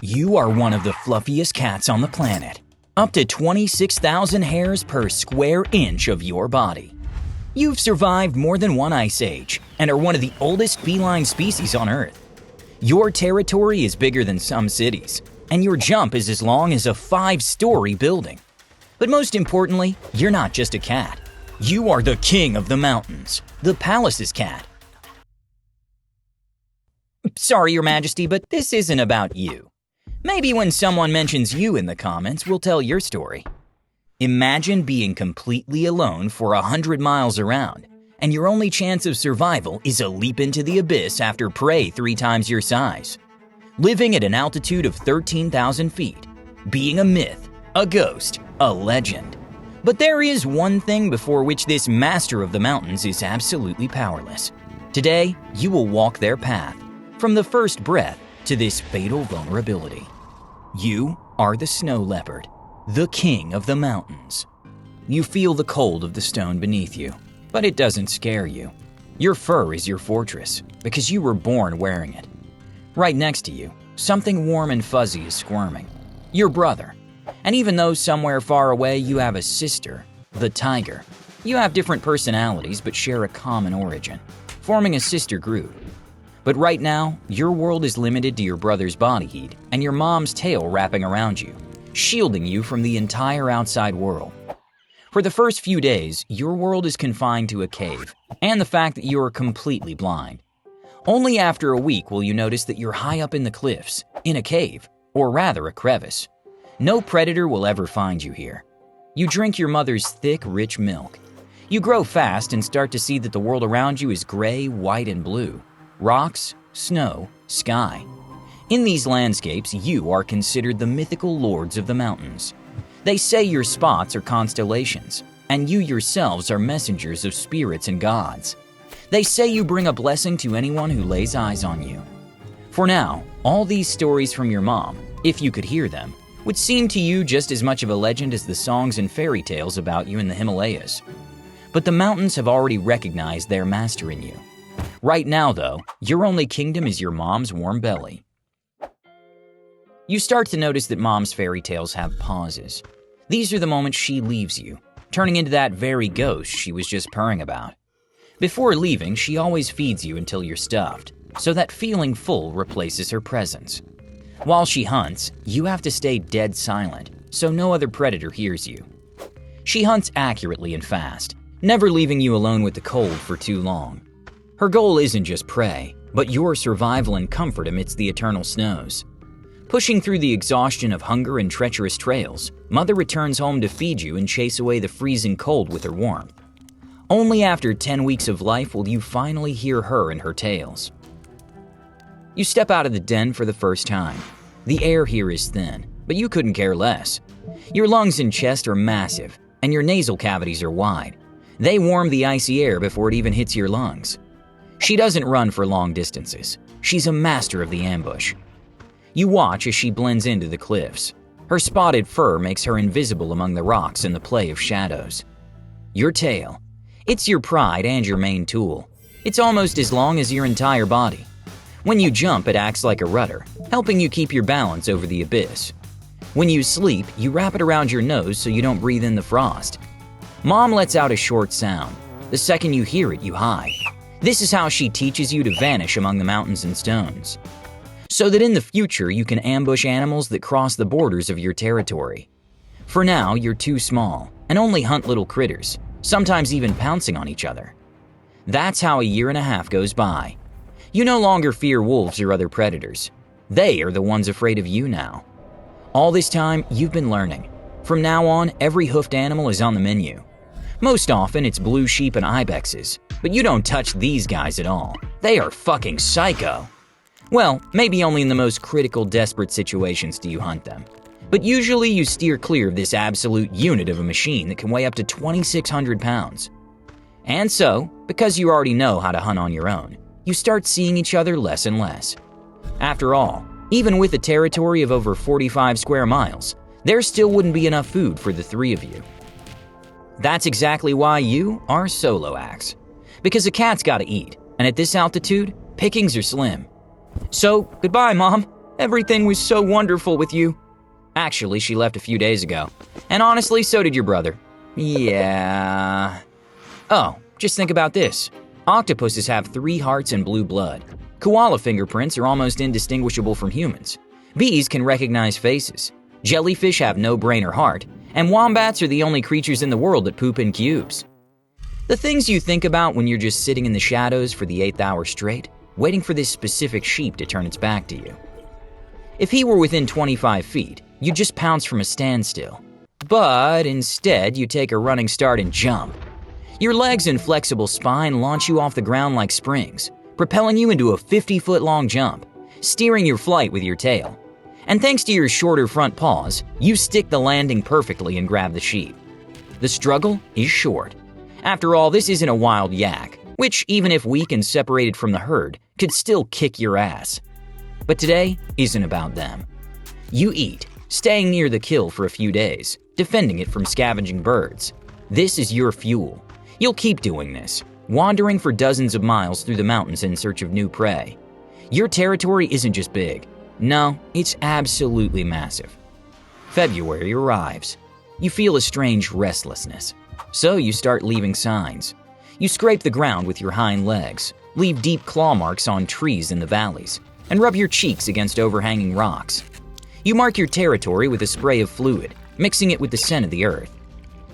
You are one of the fluffiest cats on the planet. Up to 26,000 hairs per square inch of your body. You've survived more than one ice age and are one of the oldest feline species on Earth. Your territory is bigger than some cities, and your jump is as long as a 5-story building. But most importantly, you're not just a cat. You are the king of the mountains, the palace's cat. Sorry, Your Majesty, but this isn't about you. Maybe when someone mentions you in the comments, we'll tell your story. Imagine being completely alone for 100 miles around, and your only chance of survival is a leap into the abyss after prey 3 times your size. Living at an altitude of 13,000 feet, being a myth, a ghost, a legend. But there is one thing before which this master of the mountains is absolutely powerless. Today, you will walk their path, from the first breath to this fatal vulnerability. You are the snow leopard, the king of the mountains. You feel the cold of the stone beneath you, but it doesn't scare you. Your fur is your fortress, because you were born wearing it. Right next to you, something warm and fuzzy is squirming. Your brother. And even though somewhere far away you have a sister, the tiger, you have different personalities but share a common origin, forming a sister group. But right now, your world is limited to your brother's body heat and your mom's tail wrapping around you, shielding you from the entire outside world. For the first few days, your world is confined to a cave and the fact that you are completely blind. Only after a week will you notice that you're high up in the cliffs, in a cave, or rather a crevice. No predator will ever find you here. You drink your mother's thick, rich milk. You grow fast and start to see that the world around you is gray, white, and blue. Rocks, snow, sky. In these landscapes, you are considered the mythical lords of the mountains. They say your spots are constellations, and you yourselves are messengers of spirits and gods. They say you bring a blessing to anyone who lays eyes on you. For now, all these stories from your mom, if you could hear them, would seem to you just as much of a legend as the songs and fairy tales about you in the Himalayas. But the mountains have already recognized their master in you. Right now, though, your only kingdom is your mom's warm belly. You start to notice that mom's fairy tales have pauses. These are the moments she leaves you, turning into that very ghost she was just purring about. Before leaving, she always feeds you until you're stuffed, so that feeling full replaces her presence. While she hunts, you have to stay dead silent, so no other predator hears you. She hunts accurately and fast, never leaving you alone with the cold for too long. Her goal isn't just prey, but your survival and comfort amidst the eternal snows. Pushing through the exhaustion of hunger and treacherous trails, Mother returns home to feed you and chase away the freezing cold with her warmth. Only after 10 weeks of life will you finally hear her and her tales. You step out of the den for the first time. The air here is thin, but you couldn't care less. Your lungs and chest are massive, and your nasal cavities are wide. They warm the icy air before it even hits your lungs. She doesn't run for long distances. She's a master of the ambush. You watch as she blends into the cliffs. Her spotted fur makes her invisible among the rocks in the play of shadows. Your tail. It's your pride and your main tool. It's almost as long as your entire body. When you jump, it acts like a rudder, helping you keep your balance over the abyss. When you sleep, you wrap it around your nose so you don't breathe in the frost. Mom lets out a short sound. The second you hear it, you hide. This is how she teaches you to vanish among the mountains and stones, so that in the future you can ambush animals that cross the borders of your territory. For now, you're too small and only hunt little critters, sometimes even pouncing on each other. That's how a year and a half goes by. You no longer fear wolves or other predators. They are the ones afraid of you now. All this time, you've been learning. From now on, every hoofed animal is on the menu. Most often, it's blue sheep and ibexes, but you don't touch these guys at all. They are fucking psycho. Well, maybe only in the most critical, desperate situations do you hunt them. But usually you steer clear of this absolute unit of a machine that can weigh up to 2,600 pounds. And so, because you already know how to hunt on your own, you start seeing each other less and less. After all, even with a territory of over 45 square miles, there still wouldn't be enough food for the 3 of you. That's exactly why you are solo acts. Because a cat's gotta eat, and at this altitude, pickings are slim. So, goodbye, Mom. Everything was so wonderful with you." Actually, she left a few days ago. And honestly, so did your brother. Yeah. Oh, just think about this. Octopuses have 3 hearts and blue blood. Koala fingerprints are almost indistinguishable from humans. Bees can recognize faces. Jellyfish have no brain or heart. And wombats are the only creatures in the world that poop in cubes. The things you think about when you're just sitting in the shadows for the 8th hour straight, waiting for this specific sheep to turn its back to you. If he were within 25 feet, you'd just pounce from a standstill. But instead, you take a running start and jump. Your legs and flexible spine launch you off the ground like springs, propelling you into a 50-foot-long jump, steering your flight with your tail. And thanks to your shorter front paws, you stick the landing perfectly and grab the sheep. The struggle is short. After all, this isn't a wild yak, which, even if weak and separated from the herd, could still kick your ass. But today isn't about them. You eat, staying near the kill for a few days, defending it from scavenging birds. This is your fuel. You'll keep doing this, wandering for dozens of miles through the mountains in search of new prey. Your territory isn't just big. No, it's absolutely massive. February arrives. You feel a strange restlessness. So you start leaving signs. You scrape the ground with your hind legs, leave deep claw marks on trees in the valleys, and rub your cheeks against overhanging rocks. You mark your territory with a spray of fluid, mixing it with the scent of the earth.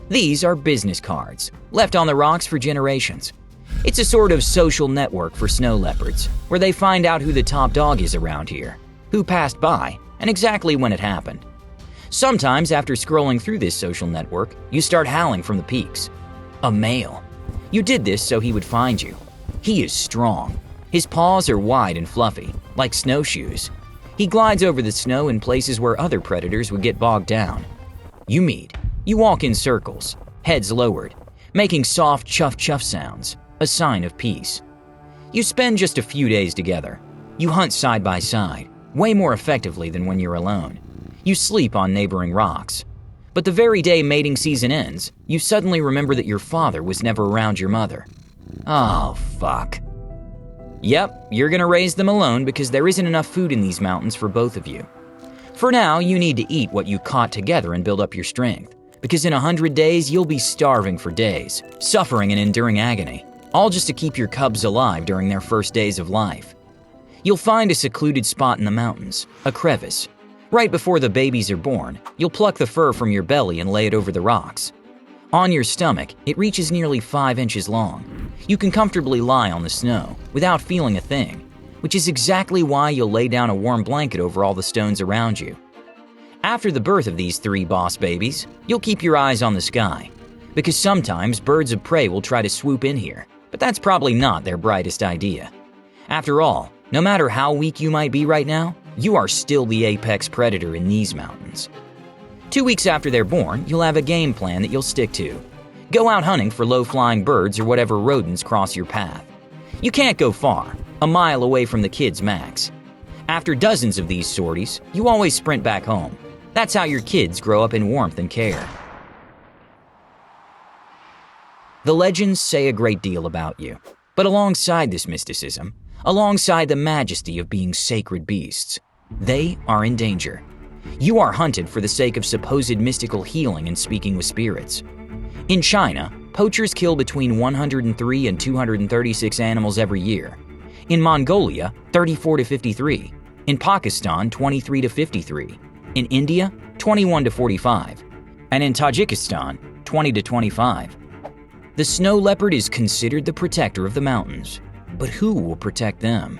These are business cards, left on the rocks for generations. It's a sort of social network for snow leopards, where they find out who the top dog is around here, who passed by, and exactly when it happened. Sometimes after scrolling through this social network, you start howling from the peaks. A male. You did this so he would find you. He is strong. His paws are wide and fluffy, like snowshoes. He glides over the snow in places where other predators would get bogged down. You meet. You walk in circles, heads lowered, making soft chuff-chuff sounds, a sign of peace. You spend just a few days together. You hunt side by side, way more effectively than when you're alone. You sleep on neighboring rocks. But the very day mating season ends, you suddenly remember that your father was never around your mother. Oh, fuck. Yep, you're gonna raise them alone because there isn't enough food in these mountains for both of you. For now, you need to eat what you caught together and build up your strength, because in 100 days, you'll be starving for days, suffering and enduring agony, all just to keep your cubs alive during their first days of life. You'll find a secluded spot in the mountains, a crevice. Right before the babies are born, you'll pluck the fur from your belly and lay it over the rocks. On your stomach, it reaches nearly 5 inches long. You can comfortably lie on the snow without feeling a thing, which is exactly why you'll lay down a warm blanket over all the stones around you. After the birth of these 3 boss babies, you'll keep your eyes on the sky, because sometimes birds of prey will try to swoop in here, but that's probably not their brightest idea. After all, no matter how weak you might be right now, you are still the apex predator in these mountains. 2 weeks after they're born, you'll have a game plan that you'll stick to. Go out hunting for low-flying birds or whatever rodents cross your path. You can't go far, a mile away from the kids max. After dozens of these sorties, you always sprint back home. That's how your kids grow up in warmth and care. The legends say a great deal about you, but alongside this mysticism, alongside the majesty of being sacred beasts, they are in danger. You are hunted for the sake of supposed mystical healing and speaking with spirits. In China, poachers kill between 103 and 236 animals every year. In Mongolia, 34 to 53. In Pakistan, 23 to 53. In India, 21 to 45. And in Tajikistan, 20 to 25. The snow leopard is considered the protector of the mountains. But who will protect them?